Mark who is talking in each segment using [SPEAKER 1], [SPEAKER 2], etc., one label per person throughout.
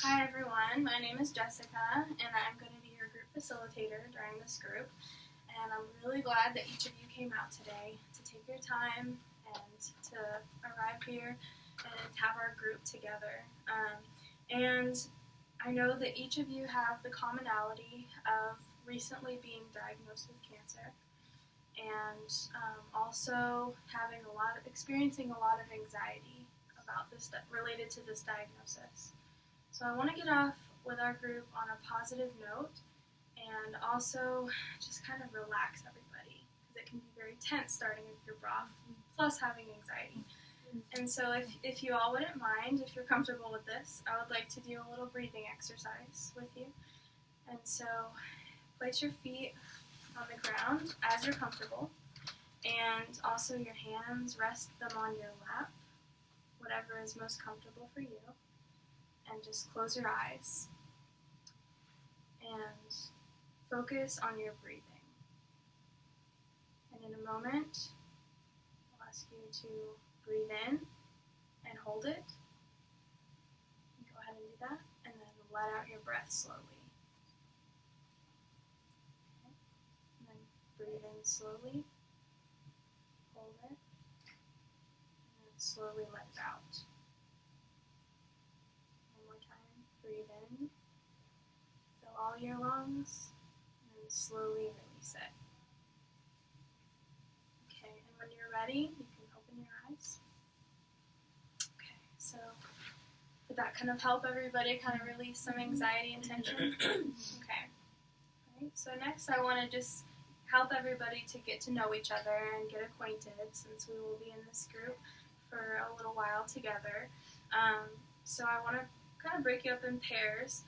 [SPEAKER 1] Hi everyone, my name is Jessica and I'm going to be your group facilitator during this group, and I'm really glad that each of you came out today to take your time and to arrive here and have our group together. And I know that each of you have the commonality of recently being diagnosed with cancer and also experiencing a lot of anxiety about this related to this diagnosis. So I want to get off with our group on a positive note and also just kind of relax everybody, because it can be very tense starting a group off, plus having anxiety. And so if you all wouldn't mind, if you're comfortable with this, I would like to do a little breathing exercise with you. And so place your feet on the ground as you're comfortable, and also your hands, rest them on your lap, whatever is most comfortable for you. And just close your eyes and focus on your breathing. And in a moment, I'll ask you to breathe in and hold it. Go ahead and do that, and then let out your breath slowly. Okay. And then breathe in slowly, hold it, and then slowly let it out. Breathe in, fill all your lungs, and then slowly release it. Okay, and when you're ready, you can open your eyes. Okay, so did that kind of help everybody kind of release some anxiety and tension? Okay. All right, so next I want to just help everybody to get to know each other and get acquainted, since we will be in this group for a little while together. So I want to kind of break you up in pairs,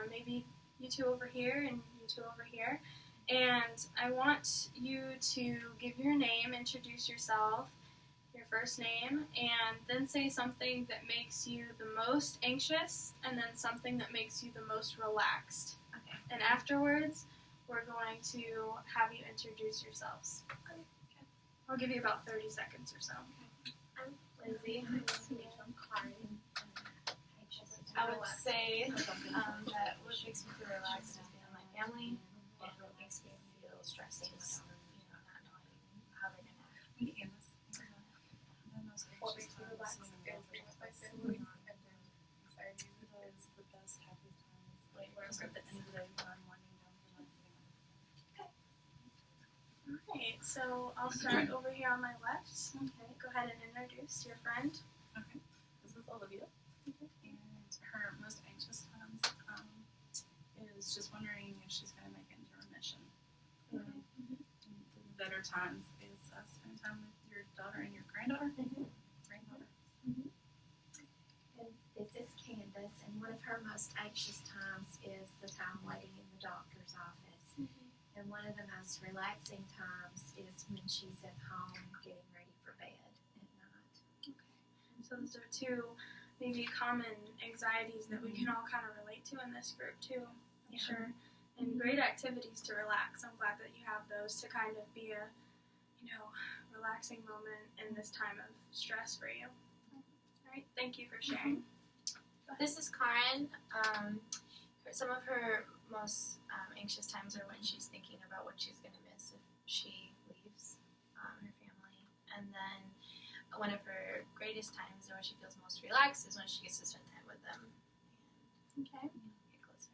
[SPEAKER 1] maybe you two over here and you two over here, and I want you to give your name, introduce yourself, your first name, and then say something that makes you the most anxious, and then something that makes you the most relaxed.
[SPEAKER 2] Okay.
[SPEAKER 1] And afterwards, we're going to have you introduce yourselves.
[SPEAKER 2] Okay.
[SPEAKER 1] I'll give you about 30 seconds or so.
[SPEAKER 2] Okay. I'm Lindsay.
[SPEAKER 1] I'm
[SPEAKER 2] Karen.
[SPEAKER 3] I would say that what makes me feel relaxed is being with my family, and what makes me feel stressed is, not knowing how they're gonna act.
[SPEAKER 4] What makes me relax is being with my family, and then anxiety is the best happy times. Just at the end of the day, when I'm winding down for my
[SPEAKER 1] Alright, so I'll start over here on my left. Okay, go ahead and introduce your friend.
[SPEAKER 4] Okay, this is Olivia. And her most anxious times is just wondering if she's going to make it into remission. And the better times is spending time with your daughter and your granddaughter. Granddaughter.
[SPEAKER 2] And this is Candace, and one of her most anxious times is the time waiting in the doctor's office. And one of the most relaxing times is when she's at home getting ready for bed at night.
[SPEAKER 1] Okay, so those are two maybe common anxieties that we can all kind of relate to in this group too, I'm sure. And great activities to relax. I'm glad that you have those to kind of be a, relaxing moment in this time of stress for you. All right, thank you for sharing.
[SPEAKER 3] This is Karen. Some of her most anxious times are when she's thinking about what she's going to miss if she leaves her family. And then one of her greatest times, or when she feels most relaxed, is when she gets to spend time with them
[SPEAKER 1] Okay.
[SPEAKER 3] and get closer.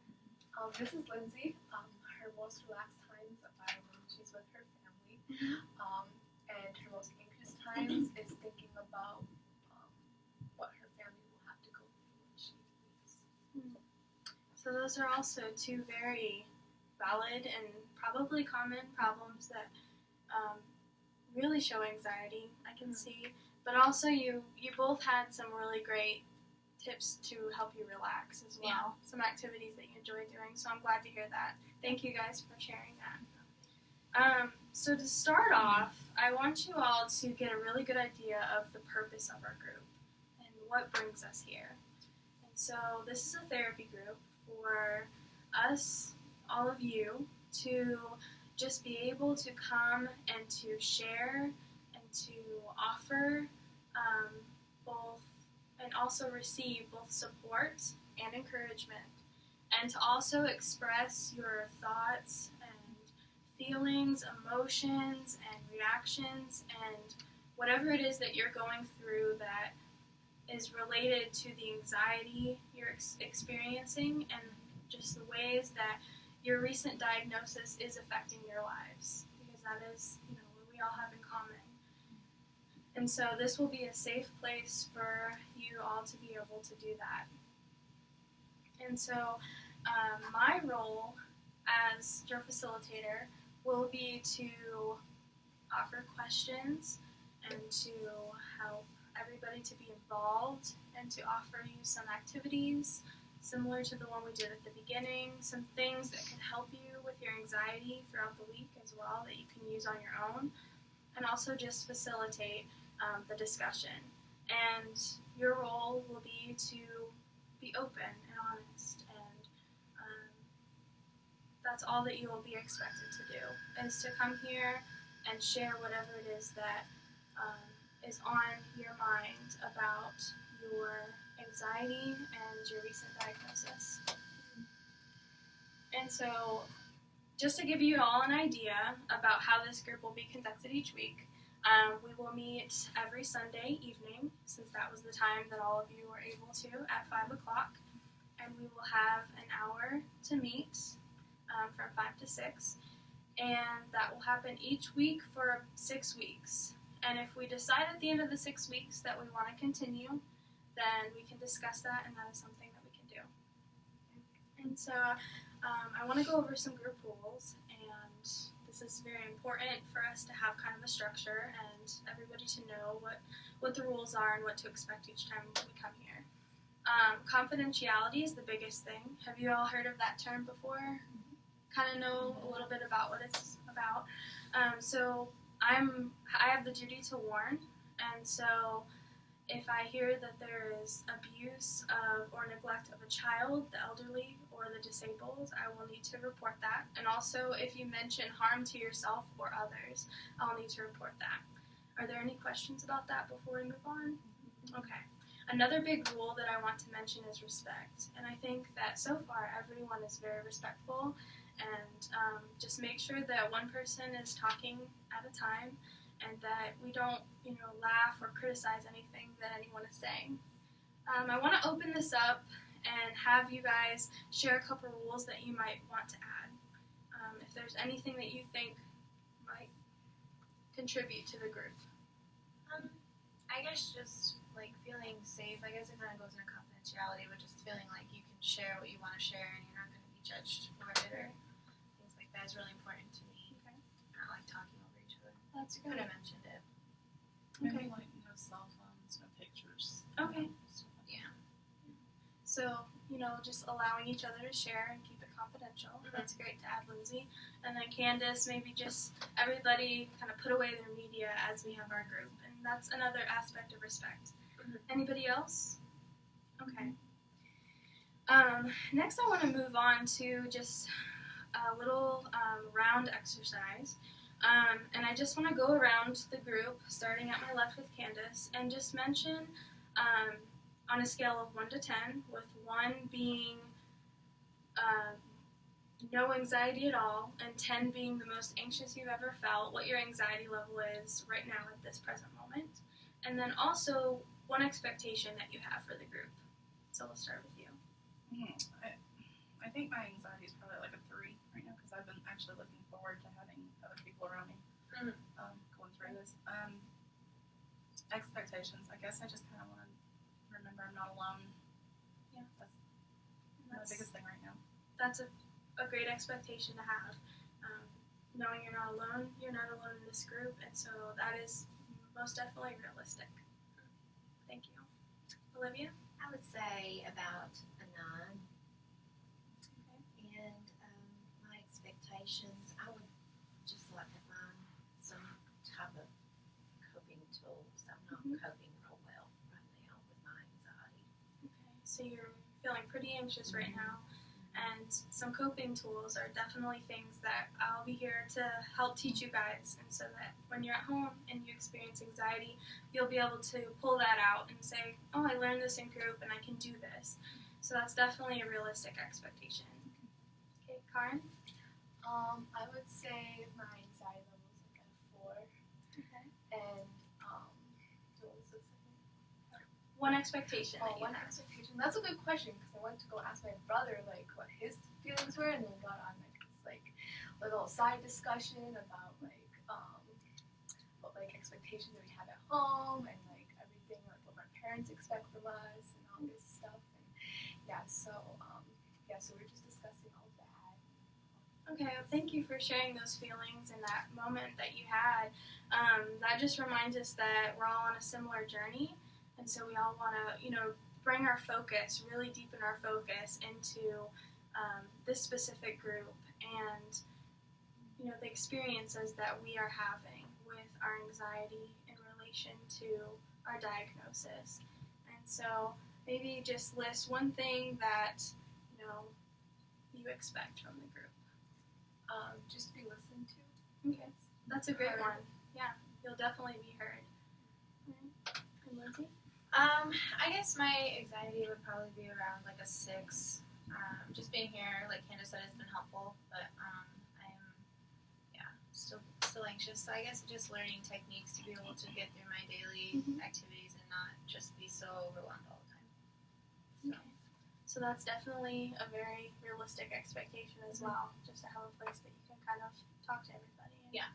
[SPEAKER 4] This is Lindsay. Her most relaxed times are when she's with her family. And her most anxious times is thinking about what her family will have to go through when she leaves.
[SPEAKER 1] So those are also two very valid and probably common problems that really show anxiety, I can see. But also you both had some really great tips to help you relax as well. Some activities that you enjoy doing, so I'm glad to hear that. Thank you guys for sharing that. So to start off, I want you all to get a really good idea of the purpose of our group and what brings us here. And so this is a therapy group for us, all of you, to just be able to come and to share and to offer both an also receive both support and encouragement, and to also express your thoughts and feelings, emotions, and reactions, and whatever it is that you're going through that is related to the anxiety you're experiencing, and just the ways that your recent diagnosis is affecting your lives, because that is, what we all have in common. And so this will be a safe place for you all to be able to do that. And so my role as your facilitator will be to offer questions and to help everybody to be involved and to offer you some activities similar to the one we did at the beginning, some things that can help you with your anxiety throughout the week as well that you can use on your own, and also just facilitate the discussion. And your role will be to be open and honest, and that's all that you will be expected to do, is to come here and share whatever it is that is on your mind about your anxiety and your recent diagnosis. And so, just to give you all an idea about how this group will be conducted each week, we will meet every Sunday evening, since that was the time that all of you were able to, at 5 o'clock. And we will have an hour to meet from 5 to 6. And that will happen each week for 6 weeks. And if we decide at the end of the 6 weeks that we want to continue, then we can discuss that, and that is something that we can do. And so I want to go over some group rules, and this is very important for us to have kind of a structure and everybody to know what the rules are and what to expect each time we come here. Confidentiality is the biggest thing. Have you all heard of that term before? Kind of know a little bit about what it's about. So I have the duty to warn, and so if I hear that there is abuse of or neglect of a child, the elderly, or the disabled, I will need to report that. And also, if you mention harm to yourself or others, I'll need to report that. Are there any questions about that before we move on? Okay. Another big rule that I want to mention is respect. And I think that so far everyone is very respectful, and just make sure that one person is talking at a time, and that we don't, laugh or criticize anything that anyone is saying. I want to open this up and have you guys share a couple rules that you might want to add. If there's anything that you think might contribute to the group.
[SPEAKER 3] I guess just feeling safe. I guess it kind of goes into confidentiality, but just feeling like you can share what you want to share and you're not going to be judged for it or things like that is really important to me.
[SPEAKER 1] Okay.
[SPEAKER 3] I don't like talking over each other.
[SPEAKER 1] That's
[SPEAKER 3] Could
[SPEAKER 1] good.
[SPEAKER 3] have mentioned it.
[SPEAKER 4] Maybe no cell phones, no pictures.
[SPEAKER 1] Okay.
[SPEAKER 4] Stuff like
[SPEAKER 3] Yeah.
[SPEAKER 1] So, just allowing each other to share and keep it confidential.
[SPEAKER 3] Mhm.
[SPEAKER 1] That's great to add, Lindsay. And then Candace, maybe just everybody kind of put away their media as we have our group. And that's another aspect of respect.
[SPEAKER 3] Mhm.
[SPEAKER 1] Anybody else? Okay. Next I want to move on to just a little round exercise. And I just want to go around the group, starting at my left with Candace, and just mention on a scale of 1 to 10, with 1 being no anxiety at all, and 10 being the most anxious you've ever felt, what your anxiety level is right now at this present moment. And then also 1 expectation that you have for the group. So we'll start with you.
[SPEAKER 4] I think my anxiety is probably like a 3 right now, because I've been actually looking forward to having other people around me going through this. Expectations. I guess I just kind of want to remember I'm not alone.
[SPEAKER 1] Yeah.
[SPEAKER 4] That's my biggest thing right now.
[SPEAKER 1] That's a great expectation to have. Knowing you're not alone in this group, and so that is most definitely realistic. Thank you. Olivia?
[SPEAKER 2] I would say about a 9.
[SPEAKER 1] Okay.
[SPEAKER 2] And my expectations, I would just like to find some type of coping tools. I'm not coping real well right now with my anxiety.
[SPEAKER 1] Okay. So you're feeling pretty anxious right now, And some coping tools are definitely things that I'll be here to help teach you guys, and so that when you're at home and you experience anxiety, you'll be able to pull that out and say, oh, I learned this in group and I can do this. So that's definitely a realistic expectation. Okay, Karen?
[SPEAKER 5] I would say my anxiety level is like at 4.
[SPEAKER 1] Okay.
[SPEAKER 5] And what was the second?
[SPEAKER 1] One expectation.
[SPEAKER 5] Oh, one expectation. That's a good question because I went to go ask my brother like what his feelings were, and then we got on like this like little side discussion about what like expectations that we have at home and like everything like what my parents expect from us and all this stuff. And yeah, so we're just discussing all that.
[SPEAKER 1] Okay, well, thank you for sharing those feelings and that moment that you had. That just reminds us that we're all on a similar journey, and so we all want to, bring our focus, really deepen our focus into this specific group and, the experiences that we are having with our anxiety in relation to our diagnosis. And so maybe just list one thing that, you expect from the group.
[SPEAKER 5] Just be listened to.
[SPEAKER 1] Okay, that's a great one. Yeah, you'll definitely be heard. Right. And Lindsay?
[SPEAKER 3] I guess my anxiety would probably be around like a 6. Just being here, like Candace said, has been helpful, but I'm still anxious. So I guess just learning techniques to be able to get through my daily activities and not just be so overwhelmed all the time.
[SPEAKER 1] Okay. So that's definitely a very realistic expectation as well, just to have a place that you can kind of talk to everybody and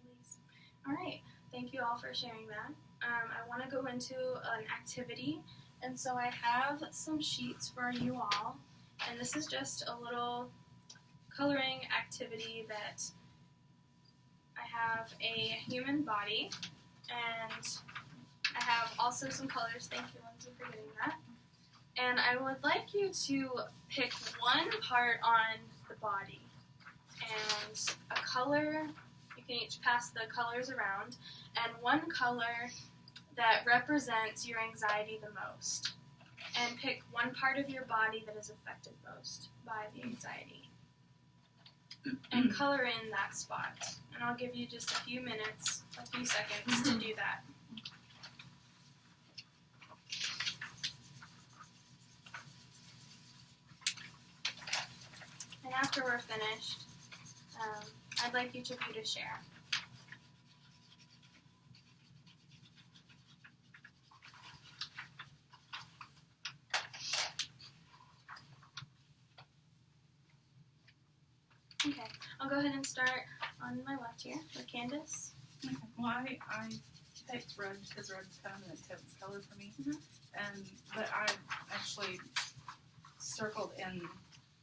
[SPEAKER 1] release. All right, thank you all for sharing that. I want to go into an activity, and so I have some sheets for you all, and this is just a little coloring activity that I have a human body, and I have also some colors. Thank you, Lindsay, for getting that. And I would like you to pick one part on the body and a color. You can each pass the colors around, and one color that represents your anxiety the most. And pick one part of your body that is affected most by the anxiety. And color in that spot. And I'll give you just a few minutes, a few seconds to do that. And after we're finished, I'd like each of you to share. Okay, I'll go ahead and start on my left here with Candace.
[SPEAKER 4] Okay. Well, I picked red because red's kind of an intense color for me. But I actually circled in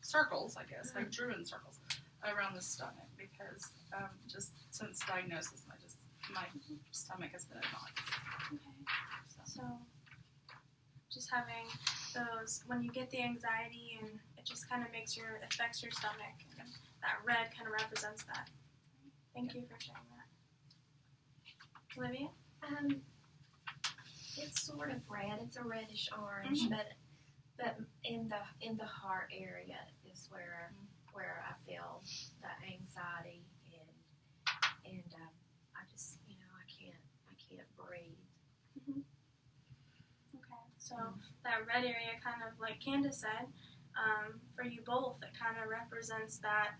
[SPEAKER 4] circles, I guess. I drew in circles around the stomach because just since diagnosis, my stomach has been a knot.
[SPEAKER 1] Okay. So just having those, when you get the anxiety and it just kind of affects your stomach, and that red kind of represents that. Thank you for sharing that. Olivia?
[SPEAKER 2] It's sort of red. It's a reddish orange, but in the heart area is where I feel the anxiety and I just I can't breathe.
[SPEAKER 1] Okay, so that red area, kind of like Candace said, for you both, it kind of represents that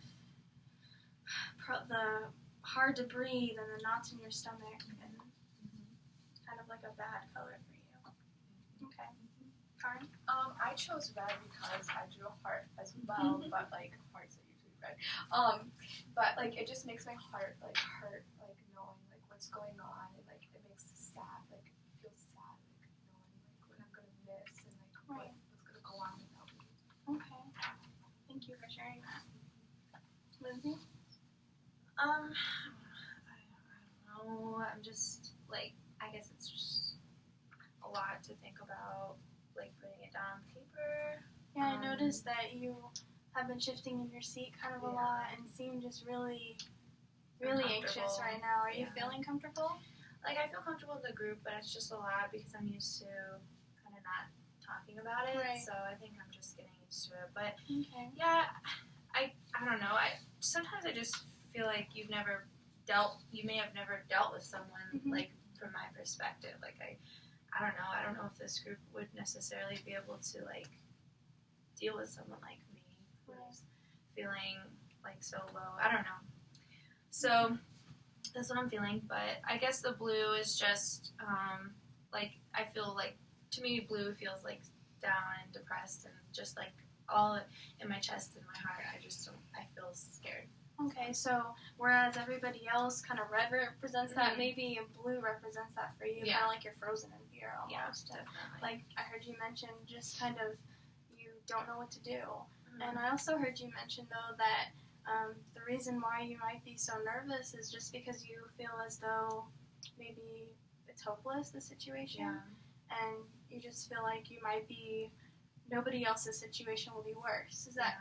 [SPEAKER 1] the hard to breathe and the knots in your stomach, and kind of like a bad color for you. Okay, Karen?
[SPEAKER 5] I chose red because I drew a heart as well, but like hearts are usually red. But like it just makes my heart like hurt, like knowing like what's going on, and like it makes it sad, like it feels sad, like knowing like what I'm gonna miss and like what's gonna go on without me.
[SPEAKER 1] Okay, thank you for sharing that. Lindsay?
[SPEAKER 3] I don't know. I'm just I guess it's just a lot to think about, putting it down on paper.
[SPEAKER 1] Yeah, I noticed that you have been shifting in your seat kind of a lot and seem just really anxious right now. Are you feeling comfortable?
[SPEAKER 3] I feel comfortable in the group, but it's just a lot because I'm used to kind of not talking about about it.
[SPEAKER 1] Right.
[SPEAKER 3] So I think I'm just getting used to it. But
[SPEAKER 1] Okay.
[SPEAKER 3] yeah, I don't know. Sometimes I just feel like you may have never dealt with someone
[SPEAKER 1] Mhm.
[SPEAKER 3] like from my perspective. Like I don't know. I don't know if this group would necessarily be able to like deal with someone like me who's feeling like so low. I don't know. So that's what I'm feeling. But I guess the blue is just like I feel like to me blue feels like down and depressed and just like all in my chest and my heart. I feel scared.
[SPEAKER 1] Okay, so whereas everybody else kind of red represents that,
[SPEAKER 3] Mhm.
[SPEAKER 1] maybe and blue represents that for you,
[SPEAKER 3] Yeah.
[SPEAKER 1] kind of like you're frozen in fear almost.
[SPEAKER 3] Yeah, definitely.
[SPEAKER 1] Like I heard you mention, just kind of you don't know what to do.
[SPEAKER 3] Mhm.
[SPEAKER 1] And I also heard you mention though that the reason why you might be so nervous is just because you feel as though maybe it's hopeless, the situation,
[SPEAKER 3] Yeah.
[SPEAKER 1] and you just feel like you might be. Nobody else's situation will be worse. Is that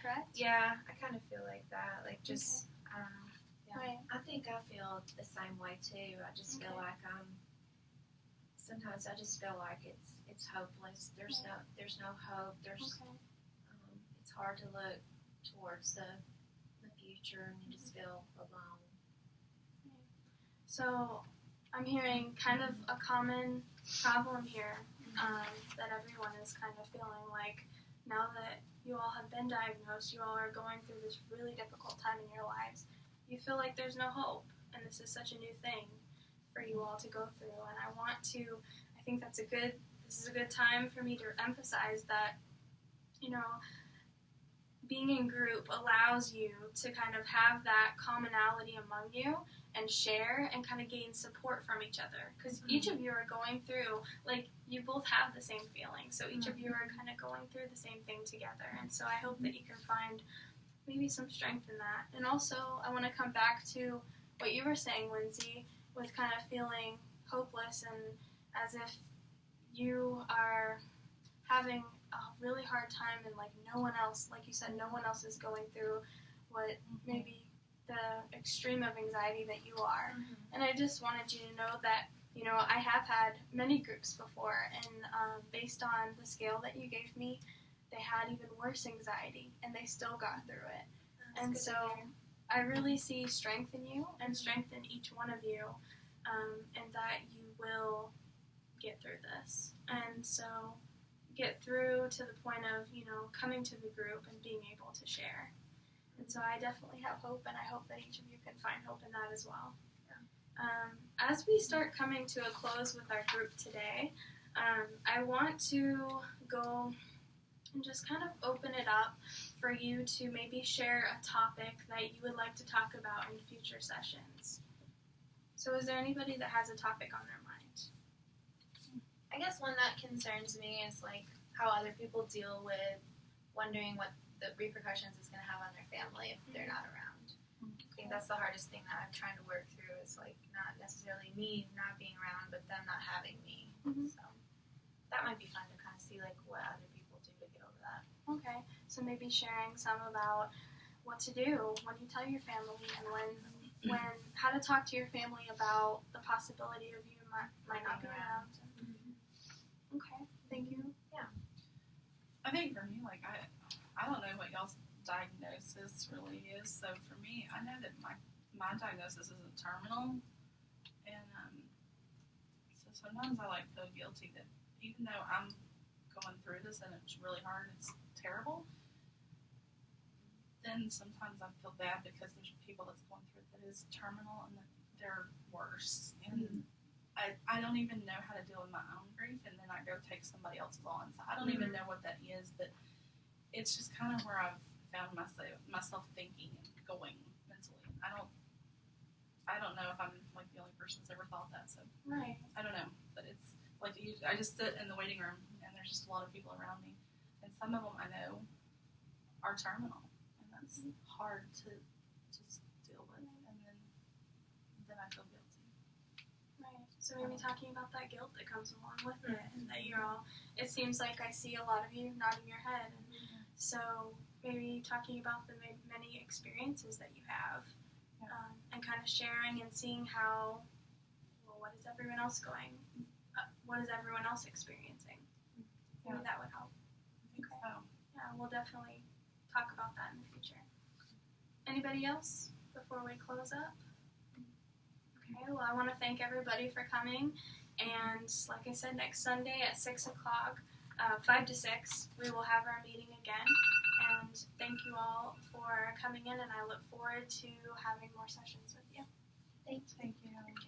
[SPEAKER 1] correct?
[SPEAKER 3] Yeah, I kind of feel like that. Like just I don't know. Yeah.
[SPEAKER 1] Right.
[SPEAKER 2] I think I feel the same way too. I just feel
[SPEAKER 1] Okay.
[SPEAKER 2] like sometimes I just feel like it's hopeless. There's no hope.
[SPEAKER 1] Okay.
[SPEAKER 2] It's hard to look towards the future, and you just feel alone.
[SPEAKER 1] So I'm hearing kind of a common problem here that everyone is kind of feeling like now that you all have been diagnosed, you all are going through this really difficult time in your lives. You feel like there's no hope, and this is such a new thing for you all to go through. And I think this is a good time for me to emphasize that, being in group allows you to kind of have that commonality among you and share and kind of gain support from each other, because each of you are going through, like, you both have the same feeling, so each of you are kind of going through the same thing together. And so I hope that you can find maybe some strength in that. And also I want to come back to what you were saying, Lindsay, with kind of feeling hopeless and as if you are having a really hard time and like no one else, like you said, no one else is going through what maybe the extreme of anxiety that you are. And I just wanted you to know that, I have had many groups before, and based on the scale that you gave me, they had even worse anxiety, and they still got through it.
[SPEAKER 3] That's
[SPEAKER 1] And
[SPEAKER 3] good to
[SPEAKER 1] so
[SPEAKER 3] hear.
[SPEAKER 1] I really see strength in you and strength in each one of you, and that you will get through this. And so get through to the point of, coming to the group and being able to share. And so I definitely have hope, and I hope that each of you can find hope in that as well. As we start coming to a close with our group today, I want to go and just kind of open it up for you to maybe share a topic that you would like to talk about in future sessions. So is there anybody that has a topic on their mind?
[SPEAKER 3] I guess one that concerns me is like how other people deal with wondering what the repercussions it's going to have on their family if they're not around. I think that's the hardest thing that I'm trying to work through is like not necessarily me not being around, but them not having me. So that might be fun to kind of see like what other people do to get over that.
[SPEAKER 1] Okay, so maybe sharing some about what to do when you tell your family, and when how to talk to your family about the possibility of you might not be around. Okay, thank you.
[SPEAKER 4] I think for me, like I don't know what y'all's diagnosis really is. So for me, I know that my diagnosis isn't terminal, and so sometimes I like feel guilty that even though I'm going through this and it's really hard, it's terrible. Then sometimes I feel bad because there's people that's going through it that is terminal and that they're worse, and I don't even know how to deal with my own grief, and then I go take somebody else's on. So I don't even know what that is, but it's just kind of where I've found myself thinking and going mentally. I don't know if I'm like the only person that's ever thought that. So
[SPEAKER 1] Right.
[SPEAKER 4] I don't know, but it's like I just sit in the waiting room, and there's just a lot of people around me, and some of them I know are terminal, and that's hard to just deal with, and then I feel guilty.
[SPEAKER 1] Right. So maybe talking about that guilt that comes along with it, and that you're all. It seems like I see a lot of you nodding your head, and so maybe talking about the many experiences that you have, and kind of sharing and seeing how. Well, what is everyone else going? What is everyone else experiencing? Maybe that would help. definitely talk about that in the future. Anybody else before we close up? Okay, well, I want to thank everybody for coming. And like I said, next Sunday at 6 o'clock, 5 to 6, we will have our meeting again. And thank you all for coming in, and I look forward to having more sessions with you.
[SPEAKER 2] Thank you.
[SPEAKER 4] Thank you.